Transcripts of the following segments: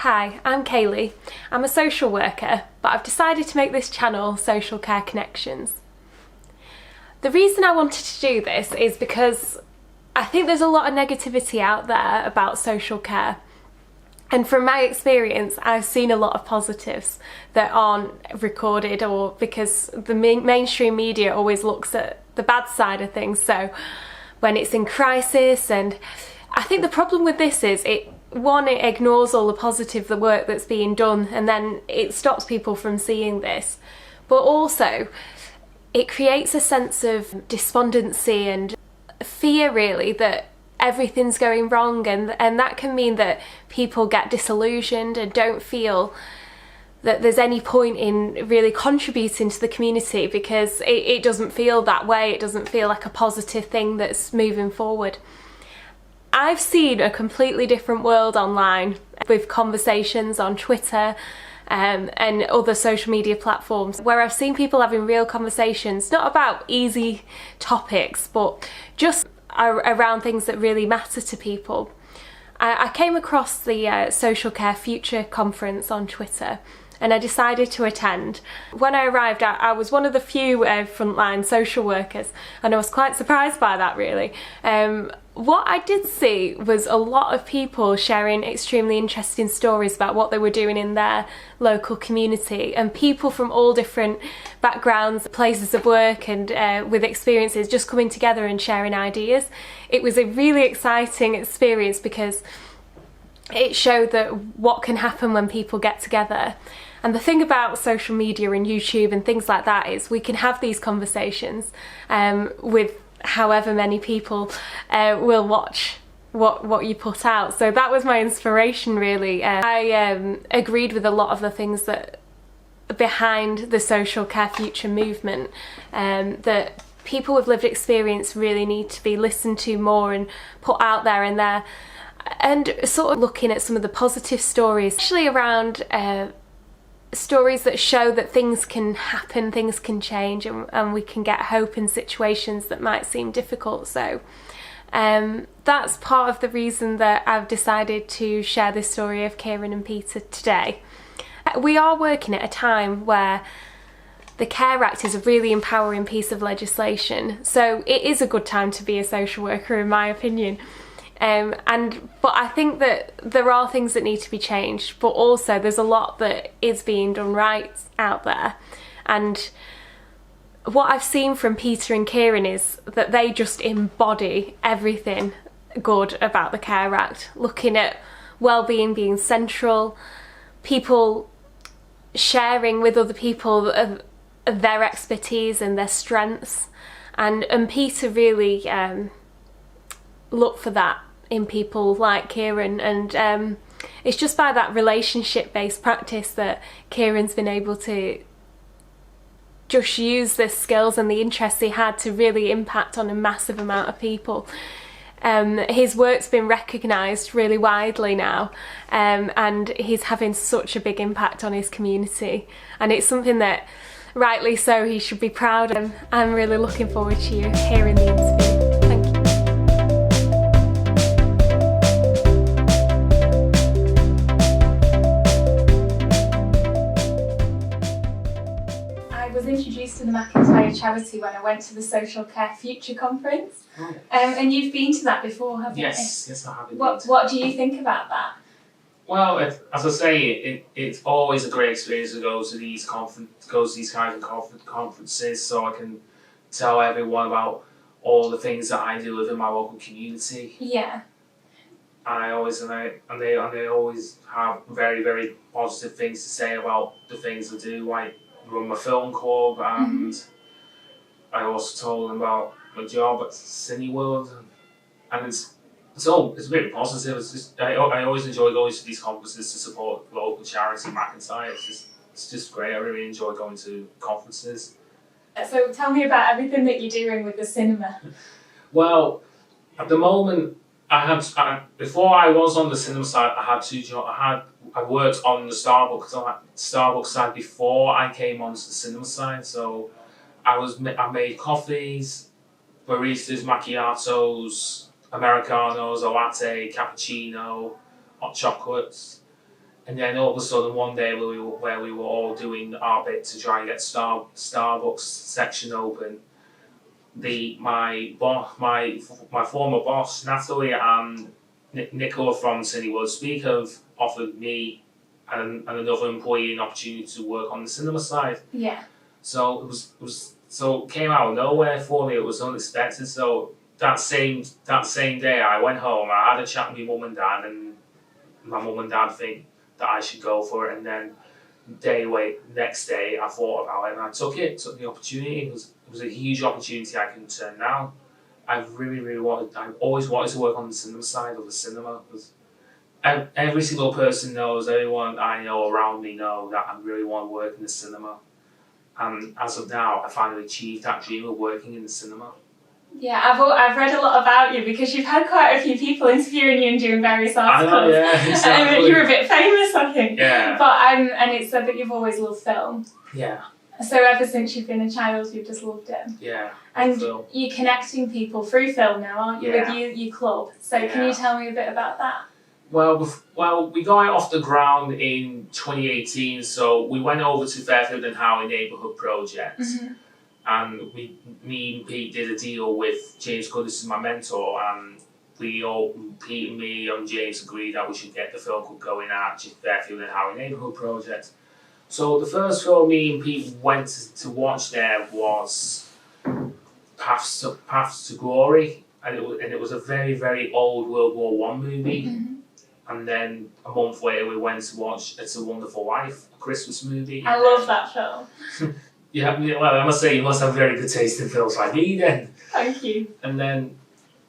Hi, I'm Kaylee. I'm a social worker, but I've decided to make this channel Social Care Connections. The reason I wanted to do this is because I think there's a lot of negativity out there about social care. And from my experience, I've seen a lot of positives that aren't recorded, or because the mainstream media always looks at the bad side of things. So when it's in crisis, and I think the problem with this is it ignores all the work that's being done, and then it stops people from seeing this. But also, it creates a sense of despondency and fear, really, that everything's going wrong, and that can mean that people get disillusioned and don't feel that there's any point in really contributing to the community, because it doesn't feel that way. It doesn't feel like a positive thing that's moving forward. I've seen a completely different world online with conversations on Twitter and other social media platforms, where I've seen people having real conversations, not about easy topics, but just around things that really matter to people. I came across the Social Care Future conference on Twitter, and I decided to attend. When I arrived, I was one of the few frontline social workers, and I was quite surprised by that, really. What I did see was a lot of people sharing extremely interesting stories about what they were doing in their local community, and people from all different backgrounds, places of work, and with experiences just coming together and sharing ideas. It was a really exciting experience because it showed that what can happen when people get together. And the thing about social media and YouTube and things like that is we can have these conversations with however many people will watch what you put out. So that was my inspiration, really. I agreed with a lot of the things that behind the Social Care Future movement, that people with lived experience really need to be listened to more and put out there, and sort of looking at some of the positive stories, especially around stories that show that things can happen, things can change, and we can get hope in situations that might seem difficult. So that's part of the reason that I've decided to share this story of Kieran and Peter today. We are working at a time where the Care Act is a really empowering piece of legislation, so it is a good time to be a social worker, in my opinion. But I think that there are things that need to be changed, but also there's a lot that is being done right out there. And what I've seen from Peter and Kieran is that they just embody everything good about the Care Act, looking at well-being being central, people sharing with other people of their expertise and their strengths, and Peter really look for that in people like Kieran, and it's just by that relationship-based practice that Kieran's been able to just use the skills and the interests he had to really impact on a massive amount of people. His work's been recognised really widely now, and he's having such a big impact on his community, and it's something that, rightly so, he should be proud of. I'm really looking forward to you hearing the interview. Thank you. I was introduced to the McIntyre charity when I went to the Social Care Future conference. Right. And you've been to that before, haven't you? Yes, I have. What do you think about that? Well, as I say, it's always a great experience to go to these kinds of conferences, so I can tell everyone about all the things that I do within my local community. Yeah. And they always have very, very positive things to say about the things I do, like run my film club, and I also told them about my job at Cineworld, and it's very positive. It's just I always enjoy going to these conferences to support local charity McIntyre. It's just great. I really enjoy going to conferences. So tell me about everything that you're doing with the cinema. Well, at the moment, before I was on the cinema side, I had two jobs. I worked on the Starbucks side before I came onto the cinema side. So I made coffees, baristas, macchiatos, Americanos, a latte, cappuccino, hot chocolates. And then all of a sudden one day where we were all doing our bit to try and get Starbucks section open, my former boss Natalie and Nicola from Cineworld Speak have offered me and another employee an opportunity to work on the cinema side. Yeah. So it came out of nowhere for me. It was unexpected. So that same day I went home. I had a chat with my mum and dad, and my mum and dad think that I should go for it. And then next day I thought about it and I took the opportunity. It was a huge opportunity I couldn't turn down. I always wanted to work on the cinema side of the cinema, because every single person knows, everyone I know around me know that I really want to work in the cinema. And as of now, I finally achieved that dream of working in the cinema. Yeah, I've read a lot about you because you've had quite a few people interviewing you and doing various articles. I know, yeah, exactly. You're a bit famous, I think. Yeah. But and it said that you've always loved film. Yeah. So ever since you've been a child, you've just loved it. Yeah. And film. you're connecting people through film now, aren't you? Yeah. With your club. So can you tell me a bit about that? Well, we got it off the ground in 2018. So we went over to Fairfield and Howey Neighbourhood Projects. Mm-hmm. And me and Pete did a deal with James Goodis, my mentor, and Pete and me and James agreed that we should get the film club going at Fairfield and Howey Neighbourhood Project. So the first film me and Pete went to watch there was Paths to Glory, and it was a very, very old World War I movie. Mm-hmm. And then a month later we went to watch It's a Wonderful Life, a Christmas movie. I love that film. Yeah, well, I must say you must have very good taste in films like me then. Thank you. And then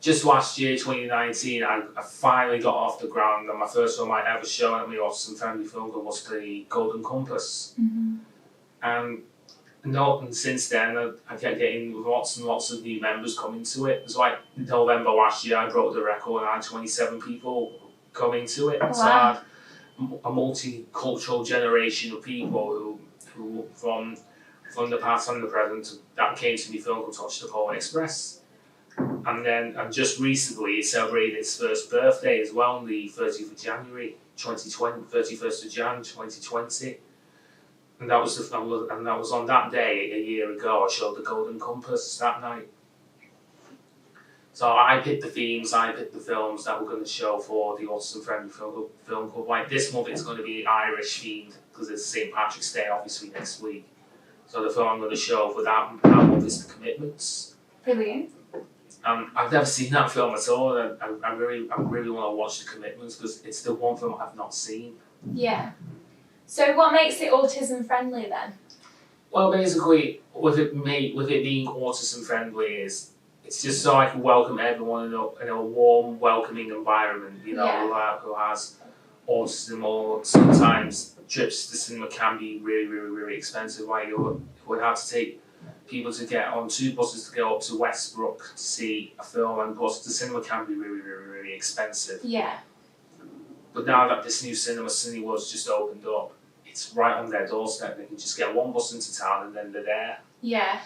just last year, 2019, I finally got off the ground, and my first film I ever shown at my Autism Friendly Film Club was the Golden Compass. Mm-hmm. And since then, I kept getting lots and lots of new members coming to it. It was like November last year, I broke the record and I had 27 people coming to it. Wow. So I had a multicultural generation of people who from the past and the present that came to me film club to watch the Polar Express. And just recently it celebrated its first birthday as well on the 30th of January 2020, 31st of Jan 2020. And that was on that day a year ago I showed the Golden Compass that night. So I picked the themes, I picked the films that we're going to show for the Autism Friendly Film Club. Like this month it's going to be Irish themed because it's St. Patrick's Day obviously next week. So the film I'm going to show for that month is The Commitments. Brilliant. I've never seen that film at all, and I really want to watch The Commitments because it's the one film I've not seen. Yeah. So what makes it autism friendly then? Well, basically, with it being autism friendly is it's just so I can welcome everyone in a warm, welcoming environment. You know, who has autism, or sometimes trips to the cinema can be really, really, really expensive. Like you would have to take people to get on 2 buses to go up to Westbrook to see a film, and plus the cinema can be really, really, really expensive. Yeah. But now that this new cinema, Cineworld's just opened up, it's right on their doorstep. They can just get 1 bus into town and then they're there. Yeah.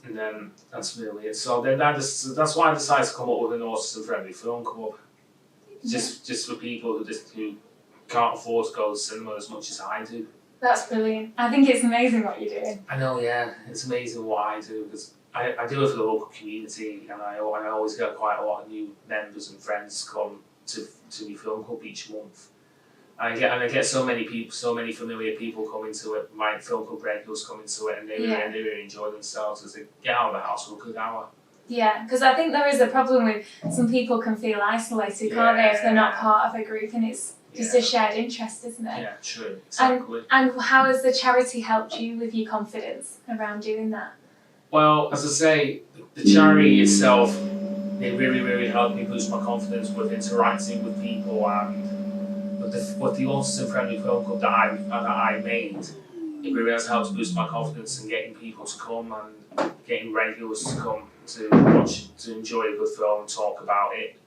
And then that's really it. So then that's why I decided to come up with an autism-friendly film club. Just for people who can't afford to go to the cinema as much as I do. That's brilliant. I think it's amazing what you're doing. I know, yeah. It's amazing what I do because I do it for the local community, and I always get quite a lot of new members and friends come to my film club each month. I get so many people, so many familiar people coming to it. My film club regulars coming to it, and they really enjoy themselves as they get out of the house for a good hour. Yeah, because I think there is a problem with some people can feel isolated, can't they, if they're not part of a group, and it's just a shared interest, isn't it? Yeah, true, exactly. And how has the charity helped you with your confidence around doing that? Well, as I say, the charity itself, it really, really helped me boost my confidence with interacting with people, and with the Autism Friendly Film Club that I made, it really has helped boost my confidence in getting people to come and getting regulars to come to watch, to enjoy a good film and talk about it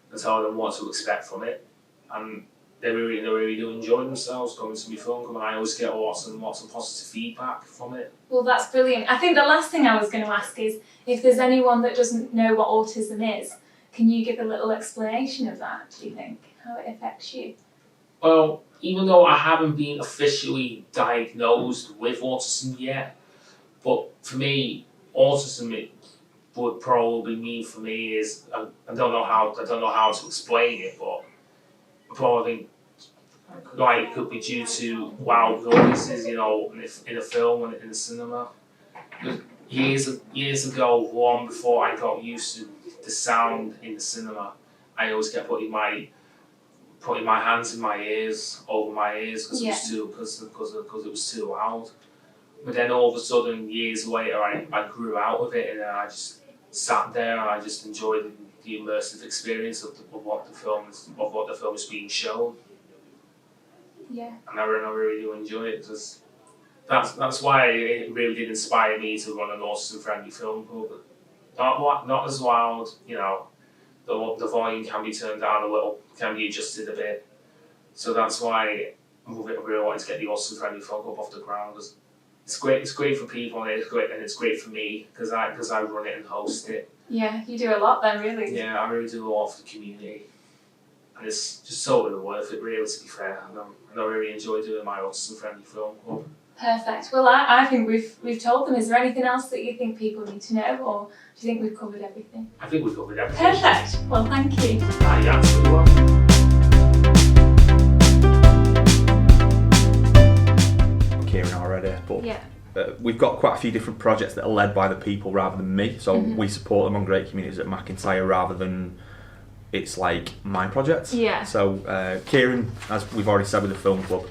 and tell them what to expect from it. And they really do enjoy themselves going to my film club, and I always get lots and lots of positive feedback from it. Well, that's brilliant. I think the last thing I was going to ask is if there's anyone that doesn't know what autism is, can you give a little explanation of that, do you think? How it affects you? Well, even though I haven't been officially diagnosed with autism yet, but for me, autism it would probably mean for me is I don't know how to explain it, but I probably think like it could be due to loud noises, in a film and in the cinema. Years ago, long before I got used to the sound in the cinema, I always kept putting my hands in my ears, over my ears, because it was too loud. But then all of a sudden, years later, I grew out of it, and then I just sat there and I just enjoyed the immersive experience of what the film is being shown. Yeah. And I really do enjoy it, because that's why it really did inspire me to run an autism-friendly film club. Not as loud, the volume can be turned down a little, can be adjusted a bit. So that's why I really wanted to get the autism-friendly film club off the ground. Cause it's great for people, and it's great for me because I run it and host it. Yeah, you do a lot then, really. Yeah, I really do a lot for the community. And it's just so worth it, really, to be fair. I really enjoy doing my autism-friendly film club. Perfect. Well, I think we've told them. Is there anything else that you think people need to know, or do you think we've covered everything? I think we've covered everything. Perfect. Well, thank you. You're absolutely welcome. Kieran already, but Yeah. We've got quite a few different projects that are led by the people rather than me. So we support them on great communities at McIntyre rather than it's like my project. Yeah. So Kieran, as we've already said with the film club,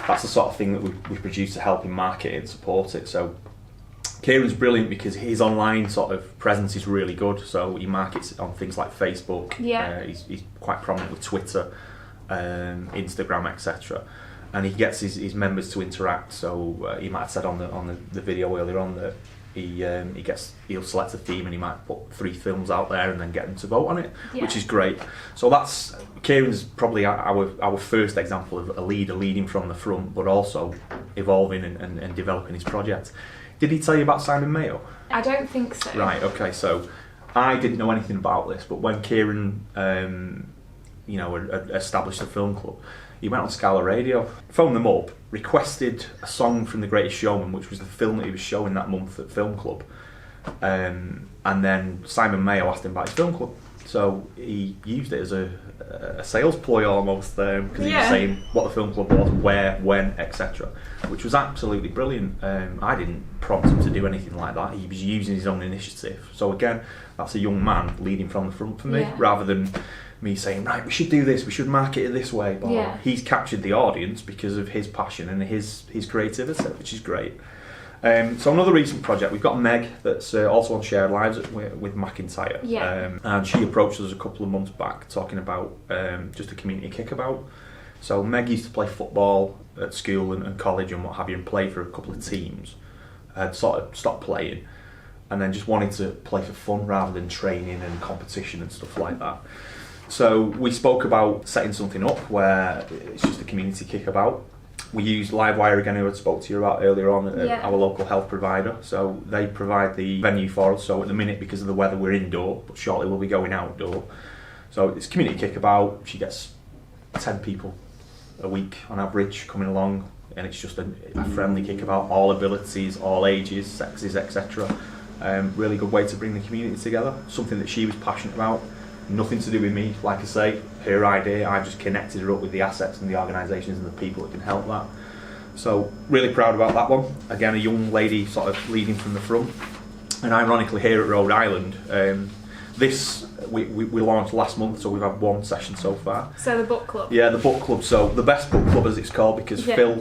that's the sort of thing that we produce to help him market it and support it. So Kieran's brilliant because his online sort of presence is really good. So he markets on things like Facebook. Yeah. He's quite prominent with Twitter, Instagram, etc. And he gets his members to interact. So he might have said on the video earlier on that he'll select a theme and he might put 3 films out there and then get them to vote on it, which is great. So that's Kieran's probably our first example of a leader leading from the front, but also evolving and developing his project. Did he tell you about Simon Mayo? I don't think so. Right. Okay. So I didn't know anything about this, but when Kieran, established the film club, he went on Scala Radio, phoned them up, requested a song from The Greatest Showman, which was the film that he was showing that month at Film Club. And then Simon Mayo asked him about his film club. So he used it as a sales ploy almost, because he was saying what the film club was, where, when, etc., which was absolutely brilliant. I didn't prompt him to do anything like that. He was using his own initiative. So again, that's a young man leading from the front for me, rather than me saying, right, we should do this, we should market it this way. But he's captured the audience because of his passion and his creativity, which is great. So another recent project, we've got Meg that's also on Shared Lives with McIntyre. And she approached us a couple of months back talking about just a community kickabout. So Meg used to play football at school and college and what have you, and play for a couple of teams. Had sort of stopped playing and then just wanted to play for fun rather than training and competition and stuff like that. So we spoke about setting something up where it's just a community kickabout. We use Livewire again, who I spoke to you about earlier on, our local health provider. So they provide the venue for us. So at the minute, because of the weather, we're indoor, but shortly we'll be going outdoor. So it's community kickabout. She gets 10 people a week on average coming along, and it's just a friendly kickabout, all abilities, all ages, sexes, etc. Really good way to bring the community together. Something that she was passionate about. Nothing to do with me, like I say, her idea. I just connected her up with the assets and the organisations and the people that can help that. So really proud about that one. Again, a young lady sort of leading from the front. And ironically, here at Rhode Island, this we launched last month, so we've had 1 session so far. So the book club. Yeah, the book club. So the best book club, as it's called, because Phil,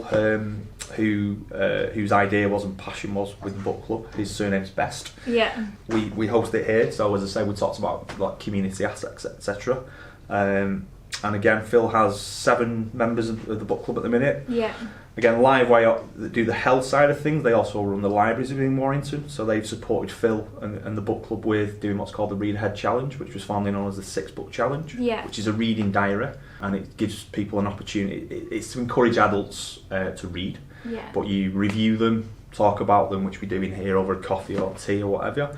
whose idea was and passion was with the book club, his surname's Best. Yeah. We host it here. So as I say, we talked about like community assets, etc. And again, Phil has 7 members of the book club at the minute. Yeah. Again, Livewire do the health side of things. They also run the libraries in Warrington. So they've supported Phil and the book club with doing what's called the Read Ahead Challenge, which was formerly known as the 6-Book Challenge, which is a reading diary. And it gives people an opportunity. It's to encourage adults to read. Yeah. But you review them, talk about them, which we do in here over a coffee or tea or whatever.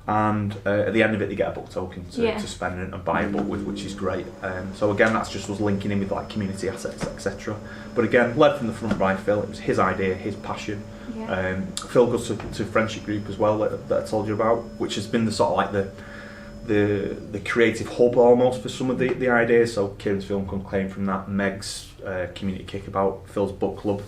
and at the end of it they get a book token to spend and buy a book with, which is great. So again, that's just us linking in with like community assets, etc. But again, led from the front by Phil. It was his idea, his passion. Phil goes to friendship group as well that I told you about, which has been the sort of like the creative hub almost for some of the ideas. So Kieran's Film Club came from that, Meg's community Kickabout, Phil's book club.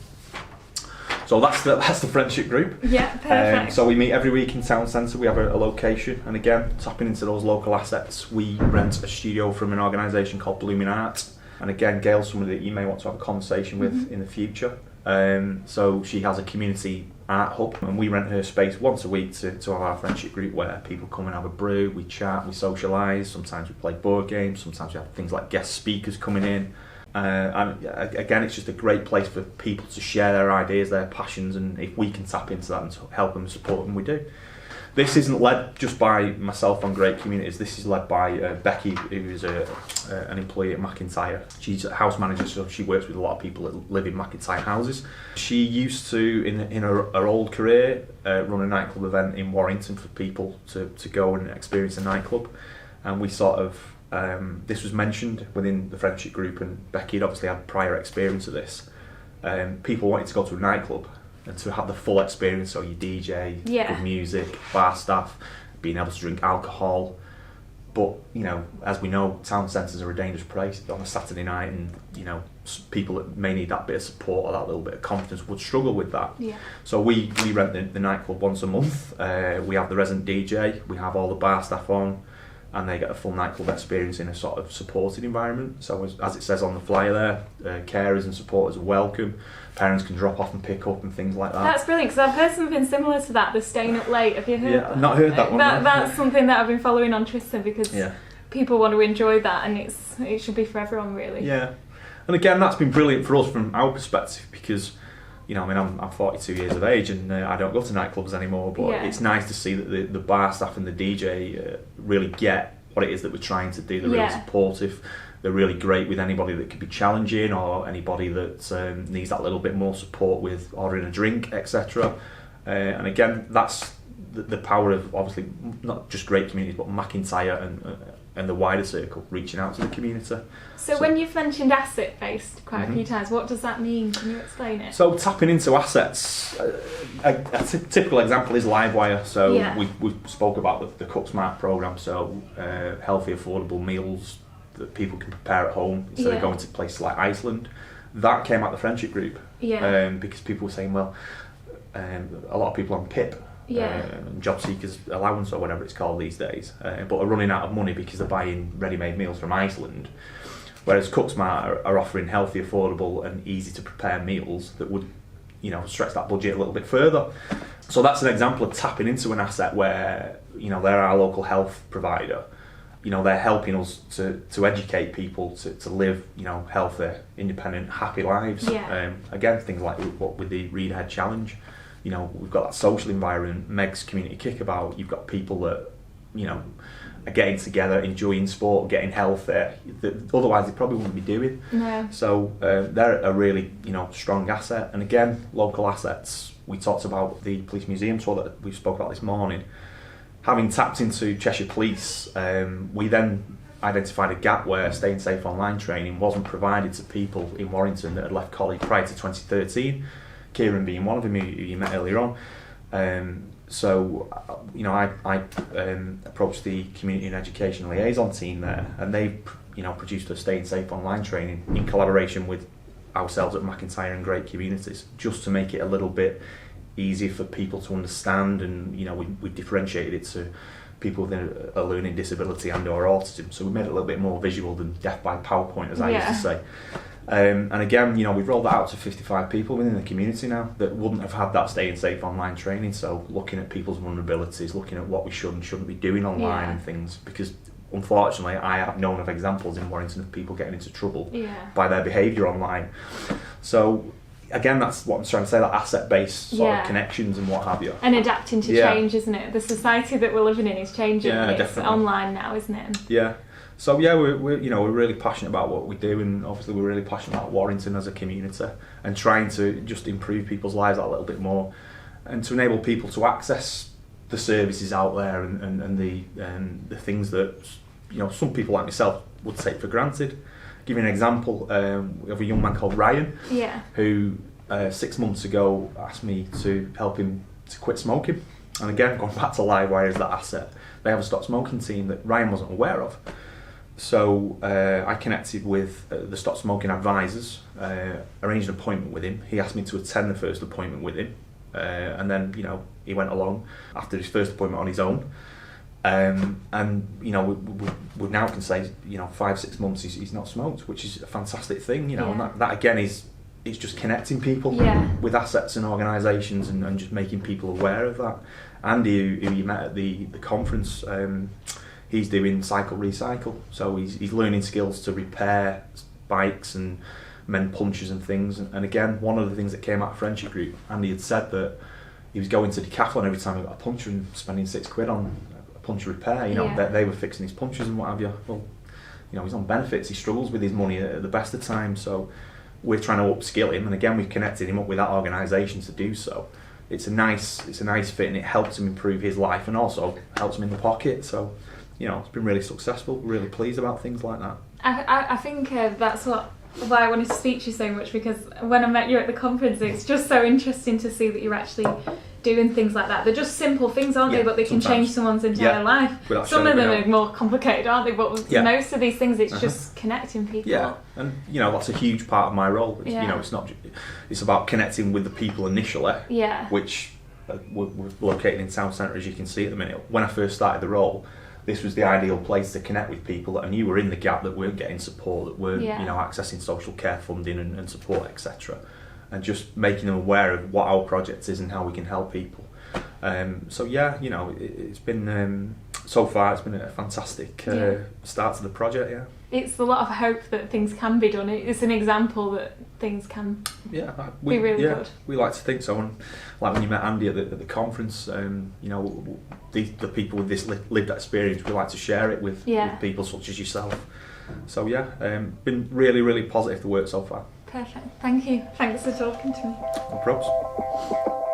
So that's the friendship group. Yeah, perfect. So we meet every week in town centre. We have a location, and again, tapping into those local assets, we rent a studio from an organisation called Blooming Art. And again, Gail's somebody that you may want to have a conversation with in the future. So she has a community art hub, and we rent her space once a week to have our friendship group where people come and have a brew, we chat, we socialise, sometimes we play board games, sometimes we have things like guest speakers coming in. And again, it's just a great place for people to share their ideas, their passions, and if we can tap into that and help them and support them, we do. This isn't led just by myself on Great Communities. This is led by Becky, who's an employee at McIntyre. She's a house manager, so she works with a lot of people that live in McIntyre houses. She used to, in her old career, run a nightclub event in Warrington for people to go and experience a nightclub. And we sort of, this was mentioned within the friendship group, and Becky had obviously had prior experience of this. People wanted to go to a nightclub and to have the full experience, so your DJ, good music, bar staff, being able to drink alcohol. But, you know, as we know, town centres are a dangerous place on a Saturday night, and, you know, people that may need that bit of support or that little bit of confidence would struggle with that. Yeah. So we rent the nightclub once a month. We have the resident DJ, we have all the bar staff on, and they get a full nightclub experience in a sort of supported environment. So as it says on the flyer there, carers and supporters are welcome. Parents can drop off and pick up and things like that. That's brilliant, because I've heard something similar to that, the staying up late. Have you heard that? I've not heard that one. That's something that I've been following on Tristan, because people want to enjoy that, and it should be for everyone, really. Yeah. And again, that's been brilliant for us from our perspective, because, you know, I mean, I'm 42 years of age and I don't go to nightclubs anymore, but it's nice to see that the bar staff and the DJ really get what it is that we're trying to do. They're really supportive. They're really great with anybody that could be challenging, or anybody that needs that little bit more support with ordering a drink, etc. And again, that's the power of, obviously, not just Great Communities, but McIntyre and the wider circle, reaching out to the community. So when you've mentioned asset-based quite a few times, what does that mean? Can you explain it? So tapping into assets, a typical example is Livewire. So we spoke about the Cook Smart programme, so healthy, affordable meals that people can prepare at home instead of going to places like Iceland. That came out of the friendship group, because people were saying, well, a lot of people on PIP, job seekers allowance or whatever it's called these days, but are running out of money because they're buying ready-made meals from Iceland, whereas Cooksmart are offering healthy, affordable and easy to prepare meals that would, you know, stretch that budget a little bit further. So that's an example of tapping into an asset where, you know, they're our local health provider. You know, they're helping us to educate people to live, you know, healthy, independent, happy lives. Again, things like what with the Read Ahead Challenge. You know, we've got that social environment, Meg's community Kickabout. You've got people that, you know, are getting together, enjoying sport, getting healthy, that otherwise they probably wouldn't be doing. No. So they're a really, you know, strong asset. And again, local assets. We talked about the police museum tour that we spoke about this morning. Having tapped into Cheshire Police, we then identified a gap where Staying Safe online training wasn't provided to people in Warrington that had left college prior to 2013. Kieran being one of them, who you met earlier on. So, you know, I approached the community and education liaison team there, and they, you know, produced a Staying Safe online training in collaboration with ourselves at McIntyre and Great Communities, just to make it a little bit easier for people to understand. And, you know, we differentiated it to people with a learning disability and or autism, so we made it a little bit more visual than death by PowerPoint, as I used to say. And again, you know, we've rolled that out to 55 people within the community now that wouldn't have had that Staying Safe online training. So looking at people's vulnerabilities, looking at what we should and shouldn't be doing online and things, because unfortunately I have known of examples in Warrington of people getting into trouble by their behaviour online. So again, that's what I'm trying to say, that asset-based sort of connections and what have you. And adapting to change, isn't it? The society that we're living in is changing. It's definitely online now, isn't it? Yeah. So yeah, we're you know, we're really passionate about what we do, and obviously we're really passionate about Warrington as a community and trying to just improve people's lives a little bit more, and to enable people to access the services out there and the things that, you know, some people like myself would take for granted. Give you an example, we have a young man called Ryan, who 6 months ago asked me to help him to quit smoking. And again, going back to Livewire as that asset, they have a stop smoking team that Ryan wasn't aware of. So I connected with the stop smoking advisors, arranged an appointment with him. He asked me to attend the first appointment with him, and then, you know, he went along after his first appointment on his own. And you know, we now can say, you know, 5-6 months he's not smoked, which is a fantastic thing, you know. And that again is just connecting people with assets and organisations, and just making people aware of that. Andy, who you met at the conference, he's doing cycle recycle, so he's learning skills to repair bikes and mend punches and things. And again, one of the things that came out of friendship group, Andy had said that he was going to Decathlon every time he got a puncture and spending £6 on a puncture repair. You know, they were fixing his punches and what have you. Well, you know, he's on benefits. He struggles with his money at the best of times. So we're trying to upskill him, and again, we've connected him up with that organisation to do so. It's a nice fit, and it helps him improve his life, and also helps him in the pocket. So, you know, it's been really successful. We're really pleased about things like that. I think that's why I wanted to speak to you so much, because when I met you at the conference, it's just so interesting to see that you're actually doing things like that. They're just simple things, aren't they? But they can change someone's entire life. Some of them are more complicated, aren't they? But most of these things, it's just connecting people. Yeah, and you know, that's a huge part of my role. You know, it's about connecting with the people initially. Which we're located in town centre, as you can see at the minute. When I first started the role, this was the ideal place to connect with people that I knew were in the gap, that weren't getting support, that weren't, you know, accessing social care funding and support, etc. And just making them aware of what our project is and how we can help people. So yeah, you know, it's been so far it's been a fantastic start to the project. It's a lot of hope that things can be done. It's an example that things can be really good. We like to think so. And like when you met Andy at the conference, you know, the people with this lived experience, we like to share it with people such as yourself. So yeah, been really, really positive, the work so far. Perfect. Thank you. Thanks for talking to me. No probs.